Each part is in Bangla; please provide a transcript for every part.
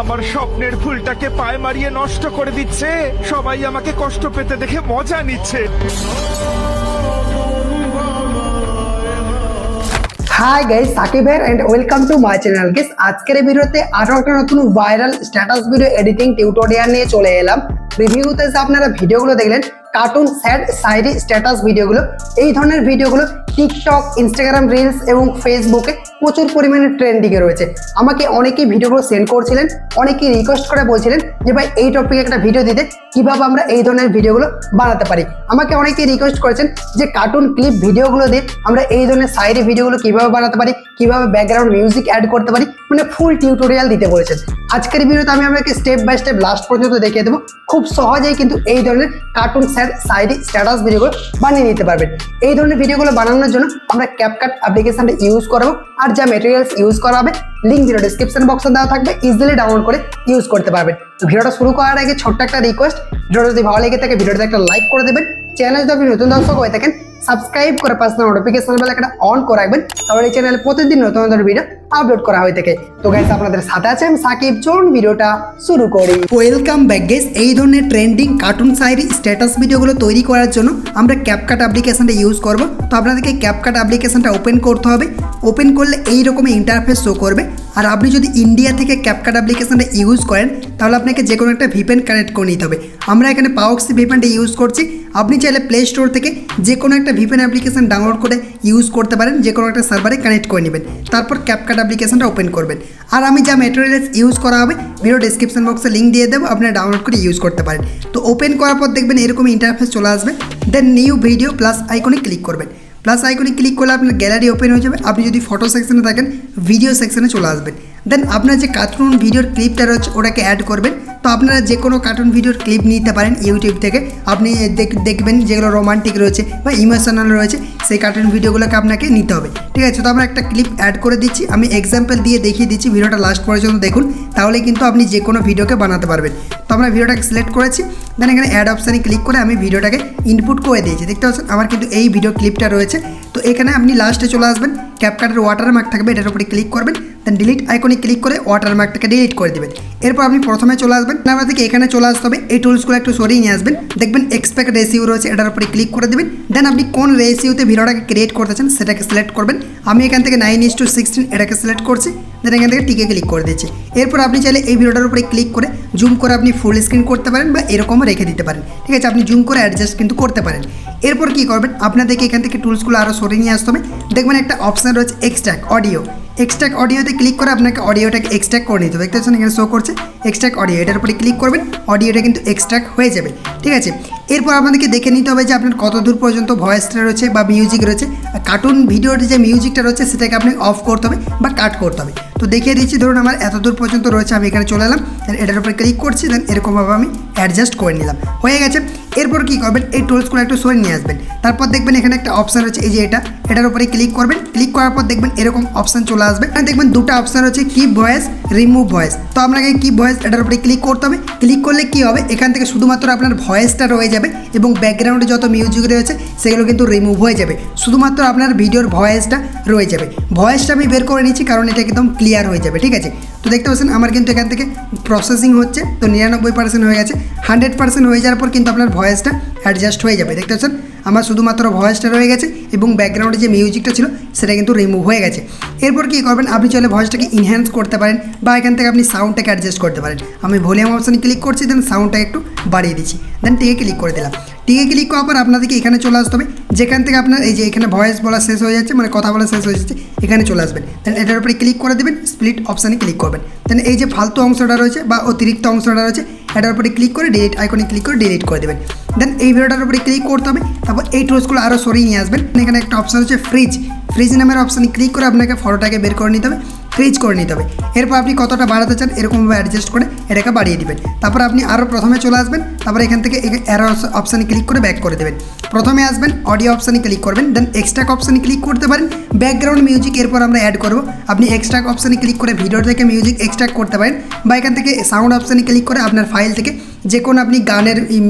আমার স্বপ্নের ফুলটাকে পায়ে মারিয়ে নষ্ট করে দিচ্ছে। সবাই আমাকে কষ্ট পেতে দেখে মজা নিচ্ছে। Hi guys, Sakib here and welcome to my channel. Guys, আজকের এই ভিডিওতে আরো একটা নতুন viral status video editing tutorial নিয়ে চলে এলাম। রিভিউতে আপনারা ভিডিওগুলো দেখলেন, কার্টুন স্যাড সাইরি স্ট্যাটাস ভিডিওগুলো, এই ধরনের ভিডিওগুলো টিকটক, ইনস্টাগ্রাম রিলস এবং ফেসবুকে প্রচুর পরিমাণে ট্রেন্ডিংয়ে রয়েছে। আমাকে অনেকেই ভিডিওগুলো সেন্ড করছিলেন, অনেকেই রিকোয়েস্ট করে বলছিলেন যে ভাই এই টপিকে একটা ভিডিও দিতে, কিভাবে আমরা এই ধরনের ভিডিওগুলো বানাতে পারি। আমাকে অনেকেই রিকোয়েস্ট করেছেন যে কার্টুন ক্লিপ ভিডিওগুলো দিয়ে আমরা এই ধরনের সাইরি ভিডিওগুলো কিভাবে বানাতে পারি, কিভাবে ব্যাকগ্রাউন্ড মিউজিক অ্যাড করতে পারি, মানে ফুল টিউটোরিয়াল দিতে বলেছেন। আজকের ভিডিওতে আমি আপনাকে স্টেপ বাই স্টেপ লাস্ট পর্যন্ত দেখিয়ে দেবো। খুব সহজেই কিন্তু এই ধরনের কার্টুন স্যাড সাইরি স্ট্যাটাস ভিডিওগুলো বানিয়ে নিতে পারবেন। এই ধরনের ভিডিওগুলো বানানোর জন্য আমরা CapCut অ্যাপ্লিকেশনটা ইউজ করবো, আর যা মেটেরিয়ালস ইউজ করা হবে লিঙ্ক ভিডিও ডিসক্রিপশন বক্সে দেওয়া থাকবে, ইজিলি ডাউনলোড করে ইউজ করতে পারবেন। তো ভিডিওটা শুরু করার আগে ছোট্ট একটা রিকোয়েস্ট, ভিডিওটা যদি ভালো লেগে থাকে ভিডিওতে একটা লাইক করে দেবেন। চ্যানেল যদি আপনি নতুন দর্শক হয়ে থাকেন, সাবস্ক্রাইব করে পাশে নোটিফিকেশন বেল একটা অন করে রাখবেন, তাহলে এই চ্যানেলে প্রতিদিন নতুন নতুন ভিডিও আপলোড করা হয়ে থাকে। তো গাইস, আপনাদের সাথে আছে আমি সাকিব। চলুন ভিডিওটা শুরু করি। Welcome back guys. এই ধরনের ট্রেন্ডিং কার্টুন সাইরি স্ট্যাটাস ভিডিওগুলো তৈরি করার জন্য আমরা CapCut অ্যাপ্লিকেশনটা ইউজ করব। তো আপনাদেরকে CapCut অ্যাপ্লিকেশনটা ওপেন করতে হবে। ওপেন করলে এই রকম ইন্টারফেস শো করবে। আর আপনি যদি ইন্ডিয়া থেকে CapCut অ্যাপ্লিকেশনটা ইউজ করেন, তাহলে আপনাকে যে কোনো একটা ভিপিএন কানেক্ট করে নিতে হবে। আমরা এখানে পাওক্সি ভিপিএনটা ইউজ করছি। আপনি চাইলে প্লে স্টোর থেকে যে কোনো একটা ভিপিএন অ্যাপ্লিকেশন ডাউনলোড করে ইউজ করতে পারেন, যে কোনো একটা সার্ভারে কানেক্ট করে নেবেন, তারপর CapCut অ্যাপ্লিকেশনটা ওপেন করবেন। আর আমি যা মেটেরিয়ালস ইউজ করা হবে ভিডিও ডিসক্রিপশন বক্সে লিঙ্ক দিয়ে দেবো, আপনারা ডাউনলোড করে ইউজ করতে পারেন। তো ওপেন করার পর দেখবেন এরকম ইন্টারফেস চলে আসবে। দেন নিউ ভিডিও প্লাস আইকনে ক্লিক করবেন। প্লাস আইকনে ক্লিক করলে আপনার গ্যালারি ওপেন হয়ে যাবে। আপনি যদি ফটো সেকশনে থাকেন, ভিডিও সেকশনে চলে আসবেন। দেন আপনার যে কার্টুন ভিডিওর ক্লিপটা রয়েছে ওটাকে অ্যাড করবেন। তো আপনারা যে কোনো কার্টুন ভিডিওর ক্লিপ নিতে পারেন ইউটিউব থেকে। আপনি দেখবেন যেগুলো রোমান্টিক রয়েছে বা ইমোশনাল রয়েছে, সেই কার্টুন ভিডিওগুলোকে আপনাকে নিতে হবে। ঠিক আছে, তো আমরা একটা ক্লিপ অ্যাড করে দিচ্ছি। আমি এক্সাম্পল দিয়ে দেখিয়ে দিচ্ছি, ভিডিওটা লাস্ট পর্যন্ত দেখুন, তাহলে কিন্তু আপনি যে কোনো ভিডিওকে বানাতে পারবেন। তো আমরা ভিডিওটাকে সিলেক্ট করেছি। দেন এখানে অ্যাড অপশানে ক্লিক করে আমি ভিডিওটাকে ইনপুট করে দিয়েছি। দেখতে পাচ্ছেন আমার কিন্তু এই ভিডিও ক্লিপটা রয়েছে। তো এখানে আপনি লাস্টে চলে আসবেন, CapCutের ওয়াটারমার্ক থাকবে, এটার উপরে ক্লিক করবেন। দেন ডিলিট আইকনে ক্লিক করে ওয়াটারমার্কটাকে ডিলিট করে দেবেন। এরপর আপনি প্রথমে চলে আসবেন, আপনাদেরকে এখানে চলে আসতে হবে। এই টুলসগুলো একটু সরিয়ে নিয়ে আসবেন। দেখবেন এক্সপেক্ট রেশিও রয়েছে, এটার উপরে ক্লিক করে দেবেন। দেন আপনি কোন রেশিওতে ভিডিওটাকে ক্রিয়েট করতে চান সেটাকে সিলেক্ট করবেন। আমি এখান থেকে 9:16 এটাকে সিলেক্ট করছি। দেন এখান থেকে টিকে ক্লিক করে দিচ্ছি। এরপর আপনি চাইলে এই ভিডিওটার উপরে ক্লিক করে জুম করে আপনি ফুল স্ক্রিন করতে পারেন বা এরকমও রেখে দিতে পারেন। ঠিক আছে, আপনি জুম করে অ্যাডজাস্ট কিন্তু করতে পারেন। এরপর কী করবেন, আপনাদেরকে এখান থেকে টুলসগুলো আরও সরিয়ে নিয়ে আসতে হবে। দেখবেন একটা অপশান রয়েছে এক্সট্র্যাক্ট অডিও। এক্সট্র্যাক্ট অডিওতে ক্লিক করে আপনাকে অডিওটাকে এক্সট্র্যাক্ট করে নিতে হবে। দেখতে পাচ্ছেন এখানে শো করছে এক্সট্র্যাক্ট অডিও, এটার উপরে ক্লিক করবেন, অডিওটা কিন্তু এক্সট্র্যাক্ট হয়ে যাবে। ঠিক আছে, এরপর আপনাদেরকে দেখে নিতে হবে যে আপনার কত দূর পর্যন্ত ভয়েসটা রয়েছে বা মিউজিক রয়েছে। কার্টুন ভিডিওর যে মিউজিকটা রয়েছে সেটাকে আপনি অফ করতে হবে বা কাট করতে হবে। তো দেখিয়ে দিচ্ছি, ধরুন আমার এত দূর পর্যন্ত রয়েছে, আমি এখানে চলে এলাম, এটার উপরে ক্লিক করছি। দেন এরকমভাবে আমি অ্যাডজাস্ট করে নিলাম, হয়ে গেছে। এরপর কী করবেন, এই টুলসগুলো একটু সরিয়ে নিয়ে আসবেন। তারপর দেখবেন এখানে একটা অপশান রয়েছে, এই যে এটার উপরে ক্লিক করবেন। ক্লিক করার পর দেখবেন এরকম অপশান চলে আসবে। এখানে দেখবেন দুটো অপশান রয়েছে, কিপ ভয়েস, রিমুভ ভয়েস। তো আপনাকে কিপ ভয়েস এটার উপরে ক্লিক করতে হবে। ক্লিক করলে কী হবে, এখান থেকে শুধুমাত্র আপনার ভয়েসটা রয়ে যাবে এবং ব্যাকগ্রাউন্ডে যত মিউজিক রয়েছে সেগুলো কিন্তু রিমুভ হয়ে যাবে। শুধুমাত্র আপনার ভিডিওর ভয়েসটা রয়ে যাবে। ভয়েসটা আমি বের করে নিচ্ছি কারণ এটা একদম ক্লিয়ার হয়ে যাবে। ঠিক আছে, তো দেখতে পাচ্ছেন আমার কিন্তু এখান থেকে প্রসেসিং হচ্ছে। তো 99% হয়ে গেছে। 100% হয়ে যাওয়ার পর কিন্তু আপনার ভয়েসটা অ্যাডজাস্ট হয়ে যাবে। দেখতে পাচ্ছেন আমার শুধুমাত্র ভয়েসটা রয়ে গেছে এবং ব্যাকগ্রাউন্ডে যে মিউজিকটা ছিল সেটা কিন্তু রিমুভ হয়ে গেছে। এরপর কী করবেন, আপনি চাইলে ভয়েসটাকে ইনহ্যান্স করতে পারেন বা এখান থেকে আপনি সাউন্ডটাকে অ্যাডজাস্ট করতে পারেন। আমি ভলিউম অপশানে ক্লিক করছি, দেন সাউন্ডটাকে একটু বাড়িয়ে দিচ্ছি। দেন টিকে ক্লিক করে দিলাম। টিকে ক্লিক করার পর আপনাদেরকে এখানে চলে আসতে হবে, যেখান থেকে আপনার এই যে এখানে ভয়েস বলা শেষ হয়ে যাচ্ছে, মানে কথা বলা শেষ হয়ে যাচ্ছে, এখানে চলে আসবেন। দেন এটার উপরে ক্লিক করে দেবেন, স্প্লিট অপশানে ক্লিক করবেন। দেন এই যে ফালতু অংশটা রয়েছে বা অতিরিক্ত অংশটা রয়েছে এটার উপরে ক্লিক করে ডিলিট আইকনে ক্লিক করে ডিলিট করে দেবেন। দেন এই ভিডিওটার উপরে ক্লিক করতে হবে। তারপর এই টুলসগুলো আরও সরিয়ে নিয়ে আসবেন। এখানে একটা অপশান হচ্ছে ফ্রিজ নামের অপশানে ক্লিক করে আপনাকে ফটোটাকে বের করে নিতে হবে, ফ্রিজ করে নিতে হবে। এরপর আপনি কতটা বাড়াতে চান এরকমভাবে অ্যাডজাস্ট করে এটাকে বাড়িয়ে দেবেন। তারপর আপনি আরও প্রথমে চলে আসবেন। তারপর এখান থেকে অ্যারো অপশানে ক্লিক করে ব্যাক করে দেবেন। প্রথমে আসবেন, অডিও অপশানে ক্লিক করবেন। দেন এক্সট্রাক্ট অপশানে ক্লিক করতে পারেন, ব্যাকগ্রাউন্ড মিউজিক এরপর আমরা অ্যাড করব। আপনি এক্সট্রাক্ট অপশানে ক্লিক করে ভিডিও থেকে মিউজিক এক্সট্রাক্ট করতে পারেন বা এখান থেকে সাউন্ড অপশানে ক্লিক করে আপনার ফাইল থেকে যে কোনো আপনি গানের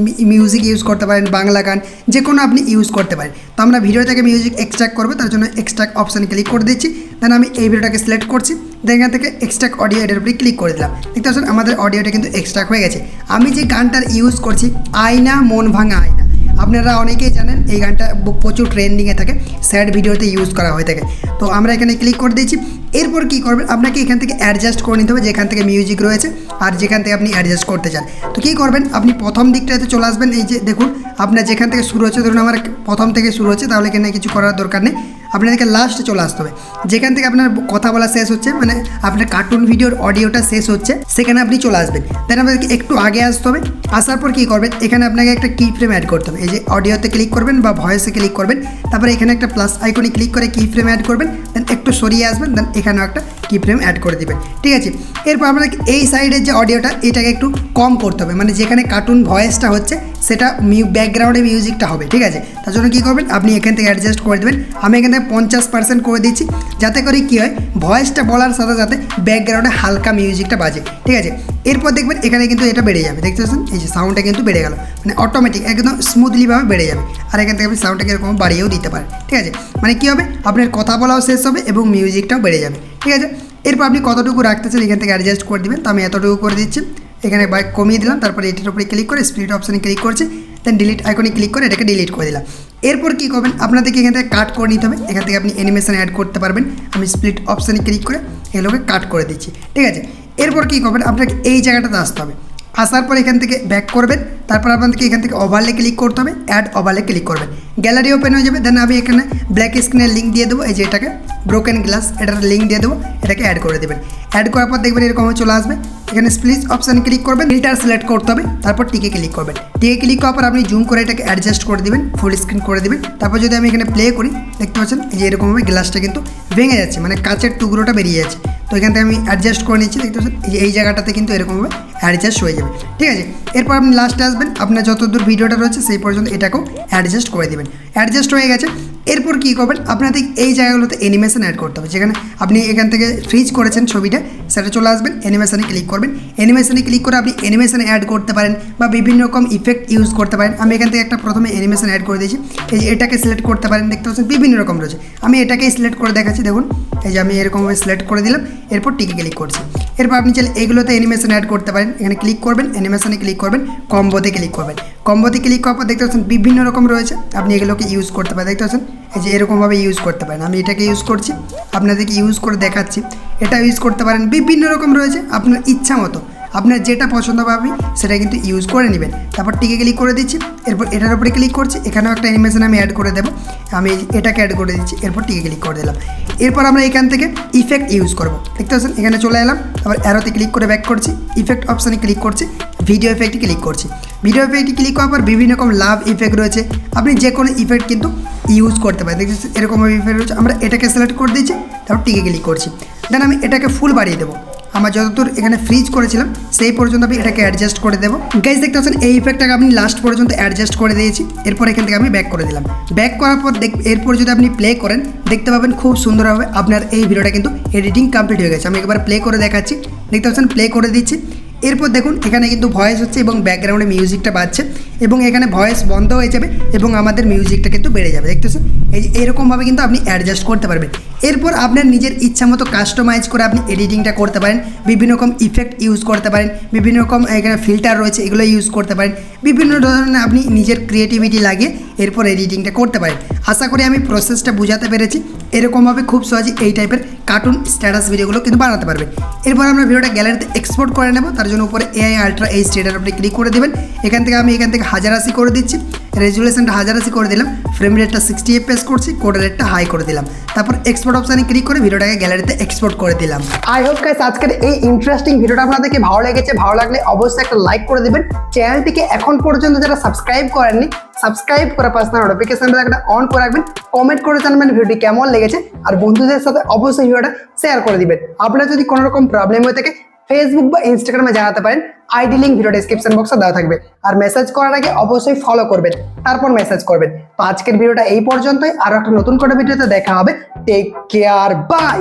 মিউজিক ইউজ করতে পারেন, বাংলা গান যে কোনো আপনি ইউজ করতে পারেন। তো আমরা ভিডিও থেকে মিউজিক এক্সট্রাক্ট করবো, তার জন্য এক্সট্রাক্ট অপশানে ক্লিক করে দিচ্ছি। দেন আমি এই ভিডিওটাকে সিলেক্ট করছি, দেন এখান থেকে এক্সট্রাক্ট অডিও এটার উপরে ক্লিক করে দিলাম। দেখতে পাচ্ছেন আমাদের অডিওটা কিন্তু এক্সট্রাক্ট হয়ে গেছে। আমি যে গানটার ইউজ করছি আয়না মন ভাঙা আয়না, আপনারা অনেকেই জানেন এই গানটা প্রচুর ট্রেন্ডিংয়ে থাকে, স্যাড ভিডিওতে ইউজ করা হয়ে থাকে। তো আমরা এখানে ক্লিক করে দিয়েছি। এরপর কী করবেন, আপনাকে এখান থেকে অ্যাডজাস্ট করে নিতে হবে যেখান থেকে মিউজিক রয়েছে আর যেখান থেকে আপনি অ্যাডজাস্ট করতে চান। তো কী করবেন, আপনি প্রথম দিকটাতে চলে আসবেন। এই যে দেখুন আপনার যেখান থেকে শুরু হচ্ছে, ধরুন আমার প্রথম থেকে শুরু হচ্ছে, তাহলে এখানে কিছু করার দরকার নেই, আপনাদেরকে লাস্টে চলে আসতে হবে। যেখান থেকে আপনার কথা বলা শেষ হচ্ছে, মানে আপনার কার্টুন ভিডিওর অডিওটা শেষ হচ্ছে, সেখানে আপনি চলে আসবেন। দেন আপনাদেরকে একটু আগে আসতে হবে। আসার পর কী করবেন, এখানে আপনাকে একটা কি ফ্রেম অ্যাড করতে হবে। এই যে অডিওতে ক্লিক করবেন বা ভয়েসে ক্লিক করবেন, তারপরে এখানে একটা প্লাস আইকনে ক্লিক করে কি ফ্রেম অ্যাড করবেন, দেন একটু সরিয়ে আসবেন, দেন এখানেও একটা কি ফ্রেম অ্যাড করে দেবেন। ঠিক আছে, এরপর আপনাকে এই সাইডের যে অডিওটা এটাকে একটু কম করতে হবে, মানে যেখানে কার্টুন ভয়েসটা হচ্ছে সেটা ব্যাকগ্রাউন্ডে মিউজিকটা হবে। ঠিক আছে, তার জন্য কী করবেন, আপনি এখান থেকে অ্যাডজাস্ট করে দেবেন। আমি এখান থেকে 50% করে দিচ্ছি, যাতে করে কী হয়, ভয়েসটা বলার সাথে সাথে ব্যাকগ্রাউন্ডে হালকা মিউজিকটা বাজে। ঠিক আছে, এরপর দেখবেন এখানে কিন্তু এটা বেড়ে যাবে। দেখতে পাচ্ছেন এই যে সাউন্ডটা কিন্তু বেড়ে গেল, মানে অটোমেটিক একদম স্মুথলিভাবে বেড়ে যাবে। আর এখান থেকে আপনি সাউন্ডটাকে এরকম বাড়িয়েও দিতে পারেন। ঠিক আছে, মানে কী হবে, আপনার কথা বলাও শেষ হবে এবং মিউজিকটাও বেড়ে যাবে। ঠিক আছে, এরপর আপনি কতটুকু রাখতে চান এখান থেকে অ্যাডজাস্ট করে দেবেন। তো আমি এতটুকু করে দিচ্ছি, এখানে বাইক কমিয়ে দিলাম, তারপরে এটির উপরে ক্লিক করে স্পিড অপশানে ক্লিক করছি, দেন ডিলিট আইকনে ক্লিক করে এটাকে ডিলিট করে দিলাম। এরপর কী করবেন, আপনাদেরকে এখান থেকে কাট করে নিতে হবে। এখান থেকে আপনি অ্যানিমেশন অ্যাড করতে পারবেন। আমি স্প্লিট অপশানে ক্লিক করে এগুলোকে কাট করে দিচ্ছি। ঠিক আছে, এরপর কী করবেন, আপনাকে এই জায়গাটাতে আসতে হবে। আসার পর এখান থেকে ব্যাক করবেন, তারপর আপনাদেরকে এখান থেকে ওভারলে ক্লিক করতে হবে, অ্যাড ওভারলে ক্লিক করবেন, গ্যালারি ওপেন হয়ে যাবে। দেন আমি এখানে ব্ল্যাক স্ক্রিনের লিঙ্ক দিয়ে দেবো, এই যে এটাকে ব্রোকেন গ্লাস, এটার লিঙ্ক দিয়ে দেবো, এটাকে অ্যাড করে দেবেন। অ্যাড করার পর দেখবেন এরকম চলে আসবে। এখানে স্প্লিট অপশানে ক্লিক করবেন, ফিল্টার সিলেক্ট করতে হবে, তারপর টিকে ক্লিক করবেন। টিকে ক্লিক করার পর আপনি জুম করে এটাকে অ্যাডজাস্ট করে দেবেন, ফুল স্ক্রিন করে দেবেন। তারপর যদি আমি এখানে প্লে করি, দেখতে পাচ্ছেন এই যে এরকমভাবে গ্লাসটা কিন্তু ভেঙে যাচ্ছে, মানে কাচের টুকরোটা বেরিয়ে যাচ্ছে। তো এখান থেকে আমি অ্যাডজাস্ট করে নিচ্ছি, দেখতে পাচ্ছেন এই জায়গাটাতে কিন্তু এরকমভাবে অ্যাডজাস্ট হয়ে যাবে। ঠিক আছে, এরপর আপনি লাস্টে আসবেন, আপনার যতদূর ভিডিওটা রয়েছে সেই পর্যন্ত এটাকেও অ্যাডজাস্ট করে দেবেন। অ্যাডজাস্ট হয়ে গেছে। এরপর কী করবেন, আপনাদের এই জায়গাগুলোতে অ্যানিমেশন অ্যাড করতে হবে। যেখানে আপনি এখান থেকে ফ্রিজ করেছেন ছবিটা, সেটা চলে আসবেন, অ্যানিমেশনে ক্লিক করবেন। অ্যানিমেশনে ক্লিক করে আপনি অ্যানিমেশনে অ্যাড করতে পারেন বা বিভিন্ন রকম ইফেক্ট ইউজ করতে পারেন। আমি এখান থেকে একটা প্রথমে অ্যানিমেশন অ্যাড করে দিয়েছি, এই যে এটাকে সিলেক্ট করতে পারেন। দেখতে পাচ্ছেন বিভিন্ন রকম রয়েছে, আমি এটাকেই সিলেক্ট করে দেখাচ্ছি। দেখুন এই যে আমি এরকমভাবে সিলেক্ট করে দিলাম, এরপর টিকে ক্লিক করছি। এরপর আপনি চাইলে এগুলোতে অ্যানিমেশন অ্যাড করতে পারেন। এখানে ক্লিক করবেন, অ্যানিমেশনে ক্লিক করবেন, কম্বোতে ক্লিক করবেন। কম্বোতে ক্লিক করার পর দেখতে পাচ্ছেন বিভিন্ন রকম রয়েছে, আপনি এগুলোকে ইউজ করতে পারেন। দেখতে পাচ্ছেন এই যে এরকমভাবে ইউজ করতে পারেন। আমি এটাকে ইউজ করছি, আপনাদেরকে ইউজ করে দেখাচ্ছি। এটা ইউজ করতে পারেন, বিভিন্ন রকম রয়েছে, আপনার ইচ্ছা মতো আপনার যেটা পছন্দ হবে সেটা কিন্তু ইউজ করে নেবেন। তারপর টিকে ক্লিক করে দিচ্ছি, এরপর এটার উপরে ক্লিক করছি, এখানেও একটা অ্যানিমেশন আমি অ্যাড করে দেবো। আমি এটাকে অ্যাড করে দিচ্ছি, এরপর টিকে ক্লিক করে দিলাম। এরপর আমরা এখান থেকে ইফেক্ট ইউজ করবো। দেখতে পাচ্ছেন এখানে চলে এলাম, তারপর অ্যারোতে ক্লিক করে ব্যাক করছি, ইফেক্ট অপশানে ক্লিক করছি, ভিডিও ইফেক্টে ক্লিক করছি। ভিডিও ইফেক্টে ক্লিক করার পর বিভিন্ন রকম লাভ ইফেক্ট রয়েছে, আপনি যে কোনো ইফেক্ট কিন্তু ইউজ করতে পারেন। দেখতে এরকমভাবে ইফেক্ট রয়েছে, আমরা এটাকে সিলেক্ট করে দিচ্ছি, তারপর টিকে ক্লিক করছি। দেন আমি এটাকে ফুল বাড়িয়ে দেবো, আমার যতদূর এখানে ফ্রিজ করেছিলাম সেই পর্যন্ত আমি এটাকে অ্যাডজাস্ট করে দেবো। গাইজ দেখতে পাচ্ছেন এই ইফেক্টটাকে আমি লাস্ট পর্যন্ত অ্যাডজাস্ট করে দিয়েছি। এরপর এখান থেকে আমি ব্যাক করে দিলাম। ব্যাক করার পর এরপর যদি আপনি প্লে করেন, দেখতে পাবেন খুব সুন্দরভাবে আপনার এই ভিডিওটা কিন্তু এডিটিং কমপ্লিট হয়ে গেছে। আমি একবার প্লে করে দেখাচ্ছি, দেখতে পাচ্ছেন প্লে করে দিচ্ছি। এরপর দেখুন এখানে কিন্তু ভয়েস হচ্ছে এবং ব্যাকগ্রাউন্ডে মিউজিকটা বাজছে এবং এখানে ভয়েস বন্ধ হয়ে যাবে এবং আমাদের মিউজিকটা কিন্তু বেড়ে যাবে। দেখতেছেন এরকমভাবে কিন্তু আপনি অ্যাডজাস্ট করতে পারবেন। এরপর আপনার নিজের ইচ্ছা মতো কাস্টমাইজ করে আপনি এডিটিংটা করতে পারেন, বিভিন্ন রকম ইফেক্ট ইউজ করতে পারেন, বিভিন্ন রকম এখানে ফিল্টার রয়েছে এগুলো ইউজ করতে পারেন, বিভিন্ন ধরনের আপনি নিজের ক্রিয়েটিভিটি লাগিয়ে এরপর এডিটিংটা করতে পারেন। আশা করি আমি প্রসেসটা বোঝাতে পেরেছি। এরকমভাবে খুব সহজে এই টাইপের কার্টুন স্ট্যাটাস ভিডিওগুলো কিন্তু বানাতে পারবেন। এরপর আমরা ভিডিওটা গ্যালারিতে এক্সপোর্ট করে নেব। তার জন্য উপরে AI আলট্রা এইচডির আপনি ক্লিক করে দেবেন। এখান থেকে আমি 1080 করে দিচ্ছি, রেজুলেশনটা 1080 করে দিলাম, ফ্রেম রেটটা 60 FPS করছি, কোড রেটটা হাই করে দিলাম। তারপর এক্সপোর্ট অপশানে ক্লিক করে ভিডিওটাকে গ্যালারিতে এক্সপোর্ট করে দিলাম। আই হোপ গাইস আজকের এই ইন্টারেস্টিং ভিডিওটা আপনাদেরকে ভালো লেগেছে। ভালো লাগলে অবশ্যই একটা লাইক করে দিবেন। চ্যানেলটিকে এখন পর্যন্ত যারা সাবস্ক্রাইব করেননি, সাবস্ক্রাইব করে পাশে নোটিফিকেশন বেলটা অন করে রাখবেন। কমেন্ট করে জানাবেন ভিডিওটি কেমন লেগেছে, আর বন্ধুদের সাথে অবশ্যই ভিডিওটা শেয়ার করে দিবেন। আপনার যদি কোনো রকম প্রবলেম হয়ে থাকে ফেসবুক বা ইনস্টাগ্রামে জানাতে পারেন, আইডি লিঙ্ক ভিডিও ডেসক্রিপশন বক্সে দেওয়া থাকবে। আর মেসেজ করার আগে অবশ্যই ফলো করবেন, তারপর মেসেজ করবেন। তো আজকের ভিডিওটা এই পর্যন্তই, আর একটা নতুন করে ভিডিওতে দেখা হবে। Take care, by.